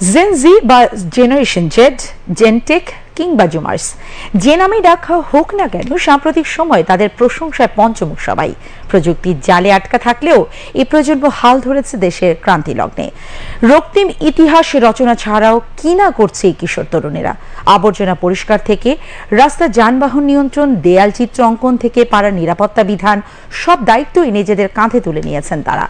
Gen জি বা generation Z, জেনটেক কিংবা জুমার্স, যে নামে ডাকা হোক না কেন, সাম্প্রতিক সময় তাদের প্রশংসায় পঞ্চমুখ সবাই। প্রযুক্তির জালে আটকা থাকলেও এই প্রজন্ম হাল ধরেছে দেশের ক্রান্তি লগ্নে। রক্তিম ইতিহাস রচনা ছাড়াও কি না করছে এই কিশোর তরুণেরা। আবর্জনা পরিষ্কার থেকে রাস্তা যানবাহন নিয়ন্ত্রণ, দেয়াল চিত্র অঙ্কন থেকে পাড়ার নিরাপত্তা বিধান, সব দায়িত্বই নিজেদের কাঁধে তুলে নিয়েছেন তারা।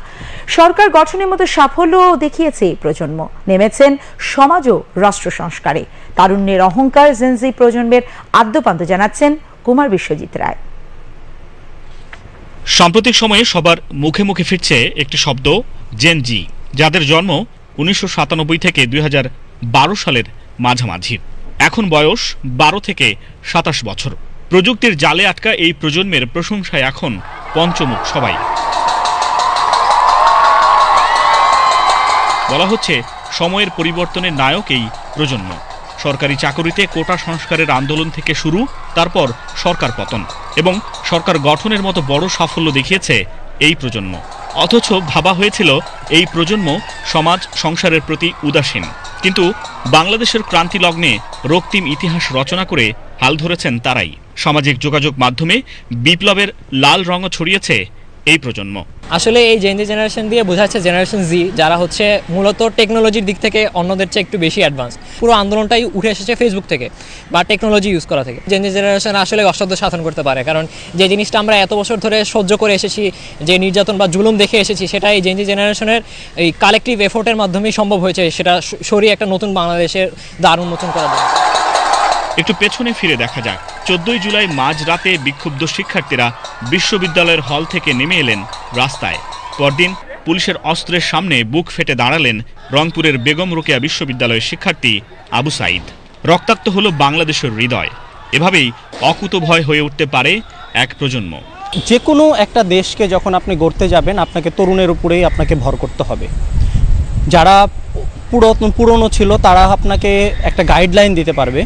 সরকার গঠনের মতো সাফল্যও দেখিয়েছে এই প্রজন্ম। নেমেছেন সমাজ ও রাষ্ট্র সংস্কারে। তারুণ্যের অহংকার জেনজি প্রজন্মের আদ্যপান্ত জানাচ্ছেন কুমার বিশ্বজিৎ রায়। সাম্প্রতিক সময়ে সবার মুখে মুখে ফিরছে একটি শব্দ, জেন জি, যাদের জন্ম 1997 থেকে 2012 সালের মাঝামাঝি। এখন বয়স 12 থেকে 27 বছর। প্রযুক্তির জালে আটকা এই প্রজন্মের প্রশংসায় এখন পঞ্চমুখ সবাই। বলা হচ্ছে সময়ের পরিবর্তনের নায়ক এই প্রজন্ম। সরকারি চাকরিতে কোটা সংস্কারের আন্দোলন থেকে শুরু, তারপর সরকার পতন এবং সরকার গঠনের মতো বড় সাফল্য দেখিয়েছে এই প্রজন্ম। অথচ ভাবা হয়েছিল এই প্রজন্ম সমাজ সংসারের প্রতি উদাসীন, কিন্তু বাংলাদেশের ক্রান্তি লগ্নে রক্তিম ইতিহাস রচনা করে হাল ধরেছেন তারাই। সামাজিক যোগাযোগ মাধ্যমে বিপ্লবের লাল রঙও ছড়িয়েছে এই প্রজন্ম। আসলে এই জেন জি জেনারেশন দিয়ে বোঝাচ্ছে জেনারেশন জি, যারা হচ্ছে মূলত টেকনোলজির দিক থেকে অন্যদের চেয়ে একটু বেশি অ্যাডভান্স। পুরো আন্দোলনটাই উঠে এসেছে ফেসবুক থেকে বা টেকনোলজি ইউজ করা থেকে। জেন জি জেনারেশন আসলে অসাধ্য সাধন করতে পারে, কারণ যে জিনিসটা আমরা এত বছর ধরে সহ্য করে এসেছি, যে নির্যাতন বা জুলুম দেখে এসেছি, সেটা এই জেন জি জেনারেশনের এই কালেকটিভ এফোর্টের মাধ্যমেই সম্ভব হয়েছে। সেটা সরিয়ে একটা নতুন বাংলাদেশের দ্বার উন্মোচন করা যায়। একটু পেছনে ফিরে দেখা যাক। 14 জুলাই মাঝরাতে বিক্ষুব্ধ শিক্ষার্থীরা বিশ্ববিদ্যালয়ের হল থেকে নেমে এলেন রাস্তায়। পরদিন পুলিশের অস্ত্রের সামনে বুক ফেটে দাঁড়ালেন রংপুরের বেগম রোকেয়া বিশ্ববিদ্যালয়ের শিক্ষার্থী আবু সাইদ। রক্তাক্ত হলো বাংলাদেশের হৃদয়। এভাবেই অকুতভয় হয়ে উঠতে পারে এক প্রজন্ম। যে কোনো একটা দেশকে যখন আপনি গড়তে যাবেন, আপনাকে তরুণের উপরেই আপনাকে ভর করতে হবে। যারা পুরনো ছিল তারা আপনাকে একটা গাইডলাইন দিতে পারবে,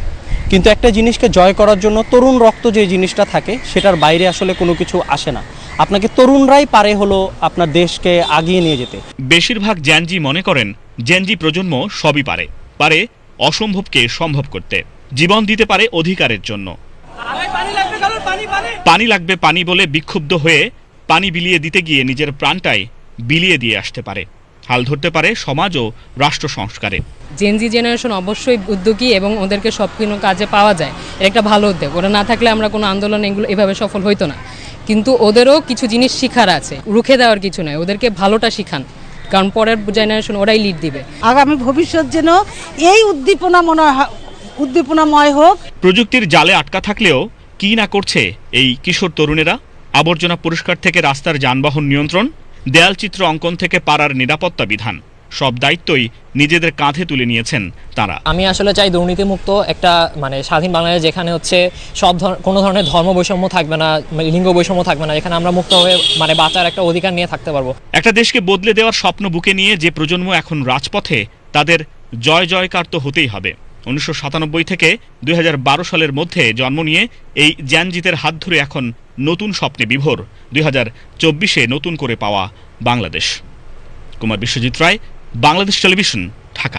কিন্তু একটা জিনিসকে জয় করার জন্য তরুণ রক্ত যে জিনিসটা থাকে, সেটার বাইরে আসলে কোনো কিছু আসে না। আপনাকে তরুণরাই পারে হলো আপনার দেশকে আগিয়ে নিয়ে যেতে। বেশিরভাগ জেনজি মনে করেন জেনজি প্রজন্ম সবই পারে, পারে অসম্ভবকে সম্ভব করতে, জীবন দিতে পারে অধিকারের জন্য। পানি লাগবে পানি বলে বিক্ষুব্ধ হয়ে পানি বিলিয়ে দিতে গিয়ে নিজের প্রাণটাই বিলিয়ে দিয়ে আসতে পারে। হাল ধরতে পারে সমাজ ও রাষ্ট্র সংস্কারে। জেন জি জেনারেশন অবশ্যই উদ্যোগী এবং ওদেরকে সব কোনো কাজে পাওয়া যায়, এর একটা ভালো উদ্যোগ। ওরা না থাকলে আমরা কোনো আন্দোলন এগুলো এভাবে সফল হইতো না। কিন্তু ওদেরও কিছু জিনিস শিখার আছে, রুখে দেওয়ার কিছু নয়, ওদেরকে ভালোটা শিখান, কারণ পরের জেনারেশন ওরাই লিড দিবে। আগামী ভবিষ্যৎ যেন এই উদ্দীপনাময় হোক। প্রযুক্তির জালে আটকা থাকলেও কি না করছে এই কিশোর তরুণেরা। আবর্জনা পরিষ্কার থেকে রাস্তার যানবাহন নিয়ন্ত্রণ, দেয়াল চিত্র অঙ্কন থেকে পাড়ার নিরাপত্তা বিধান, সব দায়িত্বই নিজেদের কাঁধে তুলে নিয়েছেন তারা। আমি আসলে চাই দুর্নীতিমুক্ত একটা স্বাধীন বাংলাদেশ, যেখানে হচ্ছে কোনো ধরনের ধর্ম বৈষম্য থাকবে না, লিঙ্গ বৈষম্য থাকবে না, যেখানে আমরা মুক্ত হয়ে বাঁচার একটা অধিকার নিয়ে থাকতে পারবো। একটা দেশকে বদলে দেওয়ার স্বপ্ন বুকে নিয়ে যে প্রজন্ম এখন রাজপথে, তাদের জয় জয়কার তো হতেই হবে। 1997 থেকে 2012 সালের মধ্যে জন্ম নিয়ে এই জ্যানজিতের হাত ধরে এখন নতুন স্বপ্নে বিভোর 2024-এ নতুন করে পাওয়া বাংলাদেশ। কুমার বিশ্বজিৎ রায়, বাংলাদেশ টেলিভিশন, ঢাকা।